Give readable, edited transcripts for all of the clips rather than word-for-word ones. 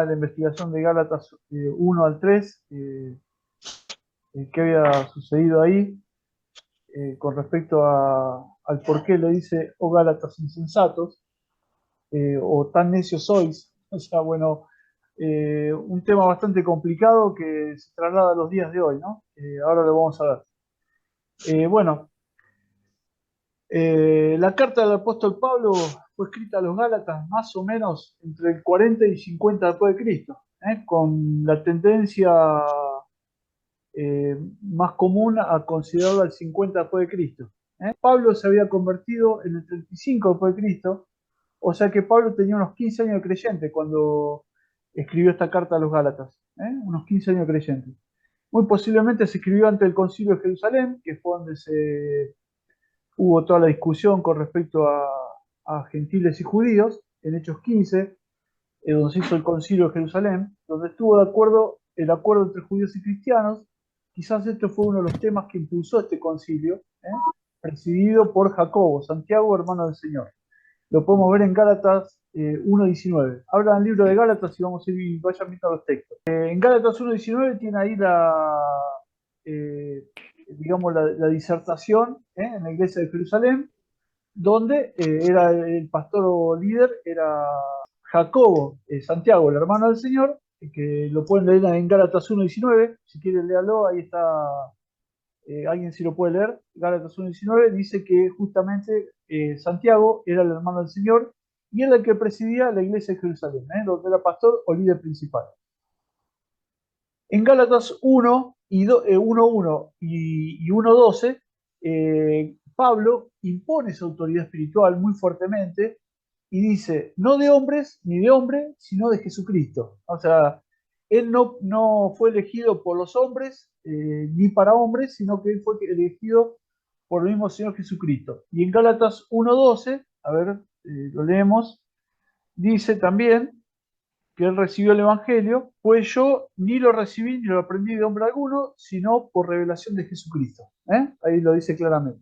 la investigación de Gálatas 1 al 3, qué había sucedido ahí con respecto al por qué le dice, oh Gálatas insensatos, o tan necios sois. O sea, bueno, un tema bastante complicado que se traslada a los días de hoy, ¿no? Ahora lo vamos a ver. Bueno, la carta del apóstol Pablo fue escrita a los Gálatas más o menos entre el 40 y 50 después de Cristo, con la tendencia más común a considerarlo al 50 después de Cristo. Pablo se había convertido en el 35 después de Cristo, o sea que Pablo tenía unos 15 años de creyente cuando escribió esta carta a los Gálatas, unos 15 años de creyente. Muy posiblemente se escribió ante el Concilio de Jerusalén, que fue donde hubo toda la discusión con respecto a gentiles y judíos, en Hechos 15, donde se hizo el Concilio de Jerusalén, donde estuvo el acuerdo entre judíos y cristianos. Quizás este fue uno de los temas que impulsó este concilio, presidido por Jacobo, Santiago, hermano del Señor. Lo podemos ver en Gálatas 1.19. Habla el libro de Gálatas y vamos a ir, vayan viendo los textos. En Gálatas 1.19 tiene ahí digamos, la disertación en la iglesia de Jerusalén, donde era el pastor o líder, era Jacobo, Santiago, el hermano del Señor, que lo pueden leer en Gálatas 1.19, si quieren léalo, ahí está, alguien si lo puede leer, Gálatas 1.19, dice que justamente Santiago era el hermano del Señor y era el que presidía la iglesia de Jerusalén, donde era pastor o líder principal. En Gálatas 1 y 1.1 y 1.12, Pablo impone su autoridad espiritual muy fuertemente y dice, no de hombres ni de hombre, sino de Jesucristo. O sea, él no fue elegido por los hombres ni para hombres, sino que él fue elegido por el mismo Señor Jesucristo. Y en Gálatas 1.12, a ver, lo leemos, dice también que él recibió el Evangelio, pues yo ni lo recibí ni lo aprendí de hombre alguno, sino por revelación de Jesucristo. Ahí lo dice claramente.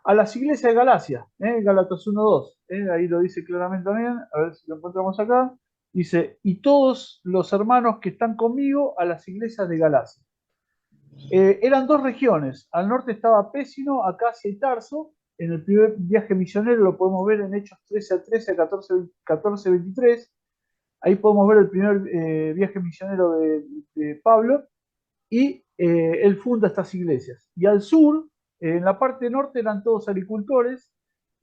A las iglesias de Galacia, Gálatas 1.2, ahí lo dice claramente también, a ver si lo encontramos acá, dice, y todos los hermanos que están conmigo a las iglesias de Galacia. Eran dos regiones, al norte estaba Pésino, Acacia y Tarso, en el primer viaje misionero lo podemos ver en Hechos 13 a 13 a 14 23, ahí podemos ver el primer viaje misionero de Pablo, y él funda estas iglesias. Y al sur, en la parte norte eran todos agricultores,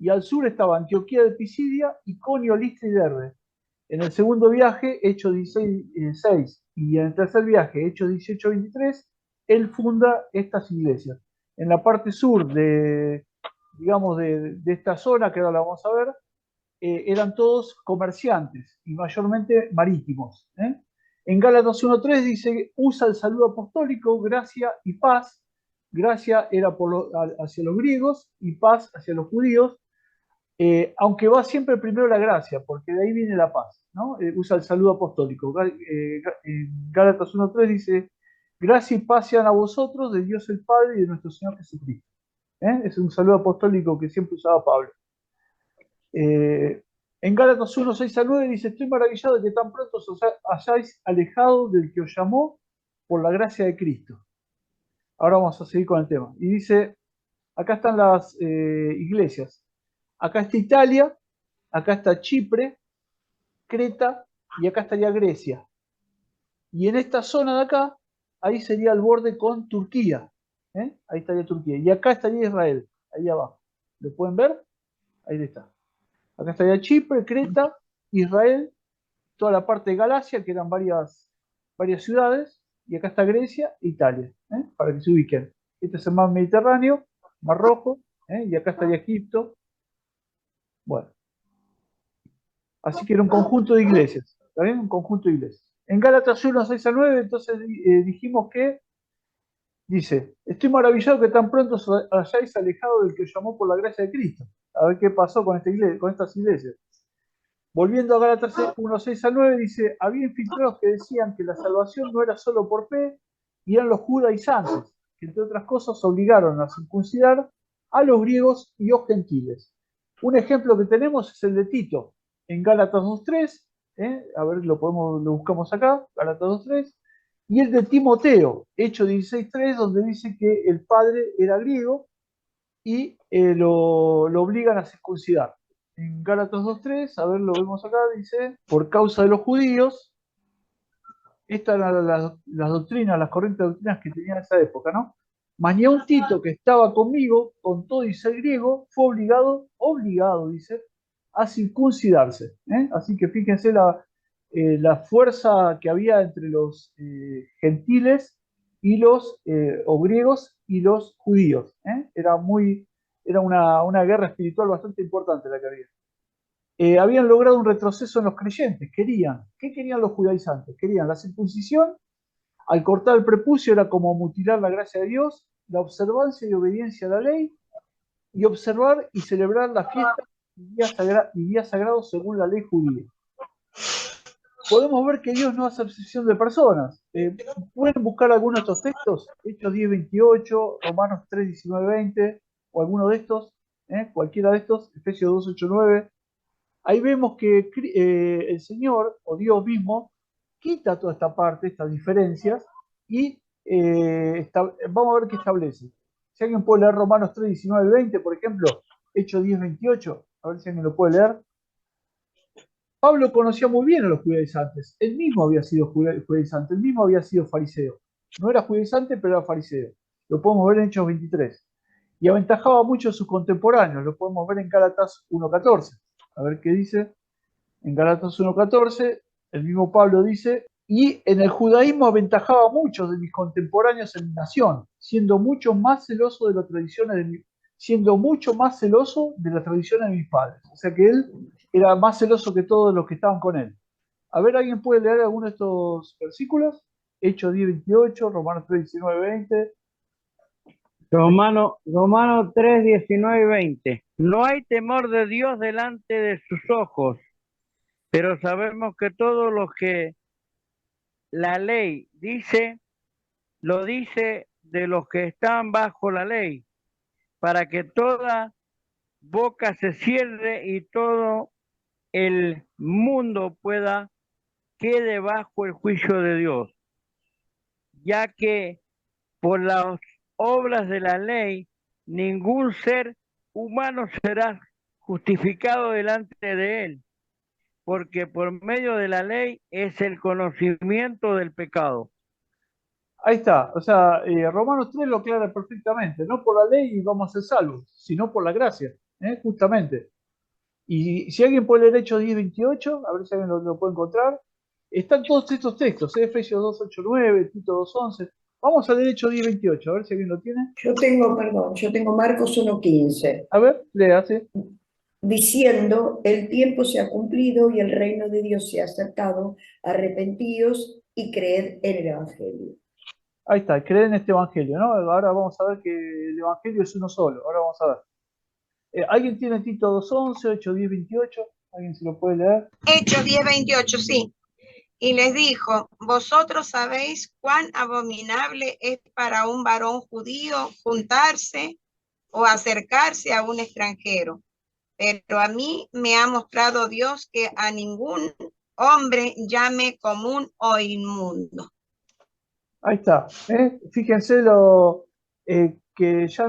y al sur estaba Antioquía de Pisidia, Iconio, Listra y Derbe. En el segundo viaje, Hechos 16, y en el tercer viaje, Hechos 18-23, él funda estas iglesias. En la parte sur digamos, de esta zona, que ahora la vamos a ver, eran todos comerciantes y mayormente marítimos. En Gálatas 1.3 dice, usa el saludo apostólico, gracia y paz. Gracia era hacia los griegos y paz hacia los judíos, aunque va siempre primero la gracia, porque de ahí viene la paz, ¿no? Usa el saludo apostólico. En Gálatas 1.3 dice, gracia y paz sean a vosotros, de Dios el Padre y de nuestro Señor Jesucristo. Es un saludo apostólico que siempre usaba Pablo. En Gálatas 1, 6 a 9 dice, estoy maravillado de que tan pronto os hayáis alejado del que os llamó por la gracia de Cristo. Ahora vamos a seguir con el tema. Y dice, acá están las iglesias. Acá está Italia, acá está Chipre, Creta y acá estaría Grecia. Y en esta zona de acá, ahí sería el borde con Turquía. Ahí estaría Turquía. Y acá estaría Israel, ahí abajo. ¿Lo pueden ver? Ahí está. Acá estaría Chipre, Creta, Israel, toda la parte de Galacia, que eran varias ciudades, y acá está Grecia e Italia, para que se ubiquen. Este es el mar Mediterráneo, Mar Rojo, y acá estaría Egipto. Bueno, así que era un conjunto de iglesias, ¿está bien? Un conjunto de iglesias. En Gálatas 1, 6 a 9, entonces dijimos que, dice, estoy maravillado que tan pronto os hayáis alejado del que os llamó por la gracia de Cristo. A ver qué pasó con estas iglesias. Volviendo a Gálatas 1, 6 a 9, dice, había infiltrados que decían que la salvación no era solo por fe, y eran los judaizantes, que entre otras cosas obligaron a circuncidar a los griegos y los gentiles. Un ejemplo que tenemos es el de Tito, en Gálatas 2.3, A ver, lo buscamos acá, Gálatas 2:3. Y el de Timoteo, Hechos 16:3, donde dice que el padre era griego y lo obligan a circuncidar. En Gálatas 2:3, a ver, lo vemos acá, dice, por causa de los judíos, estas eran las doctrinas, las corrientes doctrinas que tenía en esa época, ¿no? Mas ni un Tito que estaba conmigo, con todo y ser griego, fue obligado, dice, a circuncidarse. Así que fíjense la fuerza que había entre los gentiles y o griegos y los judíos. Era una guerra espiritual bastante importante la que había. Habían logrado un retroceso en los creyentes. ¿Qué querían los judaizantes? Querían la circuncisión. Al cortar el prepucio era como mutilar la gracia de Dios, la observancia y obediencia a la ley, y observar y celebrar las fiestas y días sagrados según la ley judía. Podemos ver que Dios no hace excepción de personas. Pueden buscar algunos de estos textos, Hechos 10:28, Romanos 3:19-20, o alguno de estos, cualquiera de estos, Efesios 2:8-9. Ahí vemos que el Señor, o Dios mismo, quita toda esta parte, estas diferencias, y vamos a ver qué establece. Si alguien puede leer Romanos 3:19-20, por ejemplo, Hechos 10:28, a ver si alguien lo puede leer. Pablo conocía muy bien a los judaizantes. Él mismo había sido judaizante, él mismo había sido fariseo. No era judaizante, pero era fariseo. Lo podemos ver en Hechos 23. Y aventajaba mucho a sus contemporáneos. Lo podemos ver en Gálatas 1:14. A ver qué dice. En Gálatas 1:14, el mismo Pablo dice, y en el judaísmo aventajaba a muchos de mis contemporáneos en mi nación, siendo mucho más celoso de las tradiciones siendo mucho más celoso de las tradiciones de mis padres. O sea que él era más celoso que todos los que estaban con él. A ver, ¿alguien puede leer alguno de estos versículos? Hechos 10:28, Romanos 3:19-20. Romano 3, 19 y 20. No hay temor de Dios delante de sus ojos, pero sabemos que todo lo que la ley dice, lo dice de los que están bajo la ley, para que toda boca se cierre y todo el mundo quede bajo el juicio de Dios, ya que por las obras de la ley ningún ser humano será justificado delante de él, porque por medio de la ley es el conocimiento del pecado. Ahí está, o sea, Romanos 3 lo aclara perfectamente, no por la ley vamos a ser salvos, sino por la gracia, justamente. Y si alguien puede leer Hechos 10:28, a ver si alguien lo puede encontrar, están todos estos textos, Efesios 2:8-9, Tito 2:11. Vamos a leer Hechos 10:28, a ver si alguien lo tiene. Yo tengo Marcos 1:15, A ver, lea, sí. diciendo, el tiempo se ha cumplido y el reino de Dios se ha acercado, arrepentíos y creed en el Evangelio. Ahí está, creen en este evangelio, ¿no? Ahora vamos a ver que el evangelio es uno solo, ahora vamos a ver. ¿Alguien tiene Tito 2:11, Hechos 10:28? ¿Alguien se lo puede leer? Hechos 10:28, sí. Y les dijo, vosotros sabéis cuán abominable es para un varón judío juntarse o acercarse a un extranjero. Pero a mí me ha mostrado Dios que a ningún hombre llame común o inmundo. Ahí está. Fíjense que ya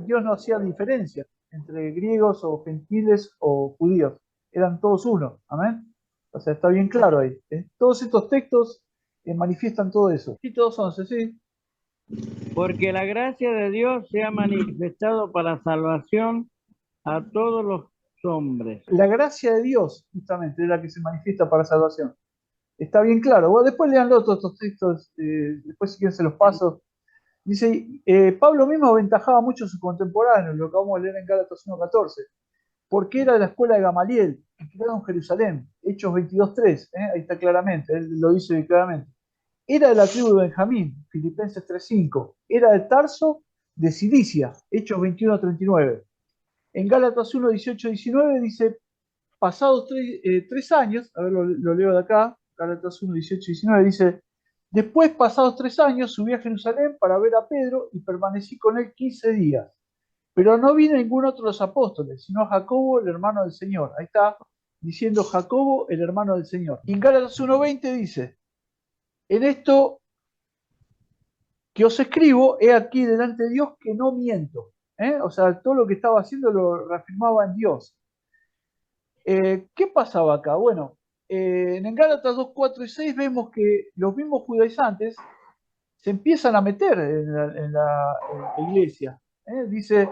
Dios no hacía diferencia entre griegos o gentiles o judíos. Eran todos uno. Amén. O sea, está bien claro ahí. Todos estos textos manifiestan todo eso. Y todos 11, sí. Porque la gracia de Dios se ha manifestado para salvación a todos los hombres. La gracia de Dios, justamente, es la que se manifiesta para salvación. Está bien claro. Bueno, después leanlo todos estos textos, después si quieren se los paso. Dice, Pablo mismo aventajaba mucho a sus contemporáneos, lo que vamos a leer en Gálatas 1:14, porque era de la escuela de Gamaliel, criado en Jerusalén, Hechos 22:3, ahí está claramente, él lo dice claramente. Era de la tribu de Benjamín, Filipenses 3:5, era de Tarso, de Cilicia, Hechos 21:39. En Gálatas 1:18-19 dice, pasados 3 años, a ver, lo leo de acá, Gálatas 1:18-19, dice, después, pasados 3 años, subí a Jerusalén para ver a Pedro y permanecí con él 15 días. Pero no vino ningún otro de los apóstoles, sino Jacobo, el hermano del Señor. Ahí está, diciendo Jacobo, el hermano del Señor. Y en Gálatas 1:20 dice, en esto que os escribo, he aquí delante de Dios que no miento. O sea, todo lo que estaba haciendo lo reafirmaba en Dios. ¿Qué pasaba acá? Bueno, en Gálatas 2, 4 y 6 vemos que los mismos judaizantes se empiezan a meter en la iglesia. Dice,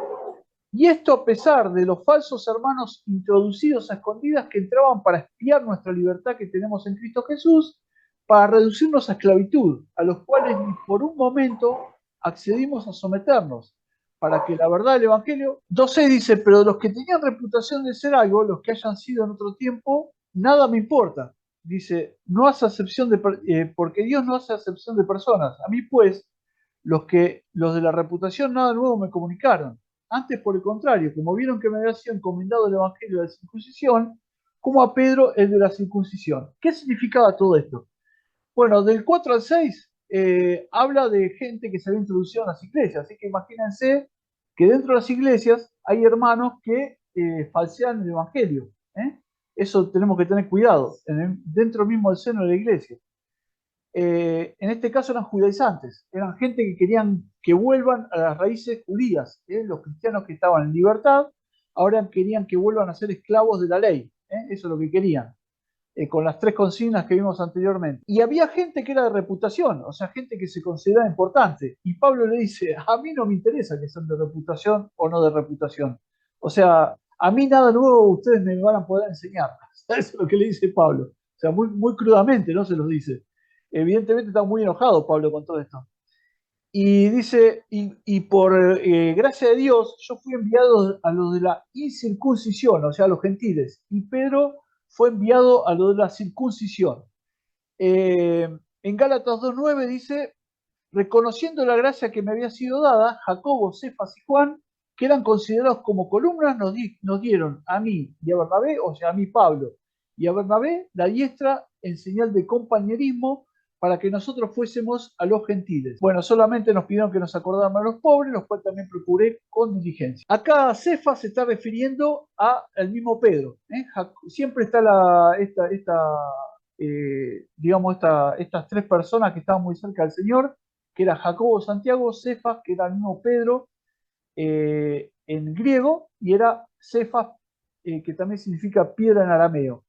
y esto a pesar de los falsos hermanos introducidos a escondidas que entraban para espiar nuestra libertad que tenemos en Cristo Jesús, para reducirnos a esclavitud, a los cuales ni por un momento accedimos a someternos, para que la verdad del Evangelio. 2:6 dice, pero de los que tenían reputación de ser algo, los que hayan sido en otro tiempo, nada me importa. Dice, no hace acepción porque Dios no hace acepción de personas. A mí pues, los de la reputación nada nuevo me comunicaron. Antes, por el contrario, como vieron que me había sido encomendado el evangelio de la circuncisión, como a Pedro el de la circuncisión. ¿Qué significaba todo esto? Bueno, del 4 al 6 habla de gente que se había introducido en las iglesias, así que imagínense que dentro de las iglesias hay hermanos que falsean el evangelio. Eso tenemos que tener cuidado, dentro mismo del seno de la iglesia. En este caso eran judaizantes, eran gente que querían que vuelvan a las raíces judías. Los cristianos que estaban en libertad ahora querían que vuelvan a ser esclavos de la ley. Eso es lo que querían, con las 3 consignas que vimos anteriormente. Y había gente que era de reputación, o sea, gente que se consideraba importante. Y Pablo le dice, a mí no me interesa que sean de reputación o no de reputación. O sea, a mí nada nuevo ustedes me van a poder enseñar. Eso es lo que le dice Pablo. O sea, muy, muy crudamente, ¿no? Se los dice. Evidentemente está muy enojado Pablo con todo esto. Y dice, y por gracia de Dios, yo fui enviado a los de la incircuncisión, o sea, a los gentiles. Y Pedro fue enviado a los de la circuncisión. En Gálatas 2:9 dice, reconociendo la gracia que me había sido dada, Jacobo, Cefas y Juan, que eran considerados como columnas, nos dieron a mí y a Bernabé, o sea, a mí Pablo, y a Bernabé la diestra en señal de compañerismo para que nosotros fuésemos a los gentiles. Bueno, solamente nos pidieron que nos acordáramos a los pobres, los cuales también procuré con diligencia. Acá Cefas se está refiriendo al mismo Pedro. Siempre está estas 3 personas que estaban muy cerca del Señor, que era Jacobo, Santiago, Cefas, que era el mismo Pedro en griego, y era Cefas, que también significa piedra en arameo.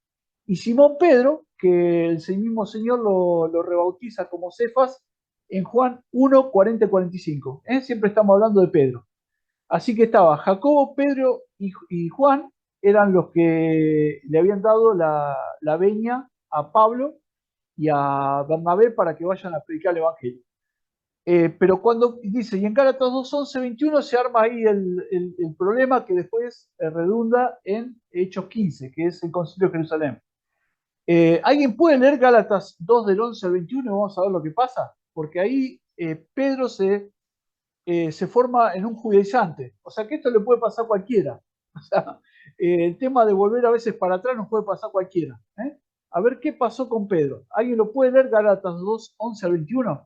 Y Simón Pedro, que el mismo Señor lo rebautiza como Cefas en Juan 1, 40 y 45. Siempre estamos hablando de Pedro. Así que estaba Jacobo, Pedro y Juan, eran los que le habían dado la veña a Pablo y a Bernabé para que vayan a predicar el Evangelio. Pero cuando dice, y en Gálatas 2, 11, 21 se arma ahí el problema que después redunda en Hechos 15, que es el Concilio de Jerusalén. ¿Alguien puede leer Gálatas 2 del 11 al 21 y vamos a ver lo que pasa? Porque ahí Pedro se forma en un judaizante. O sea que esto le puede pasar a cualquiera. O sea, el tema de volver a veces para atrás nos puede pasar a cualquiera. A ver qué pasó con Pedro. ¿Alguien lo puede leer Gálatas 2, 11 al 21?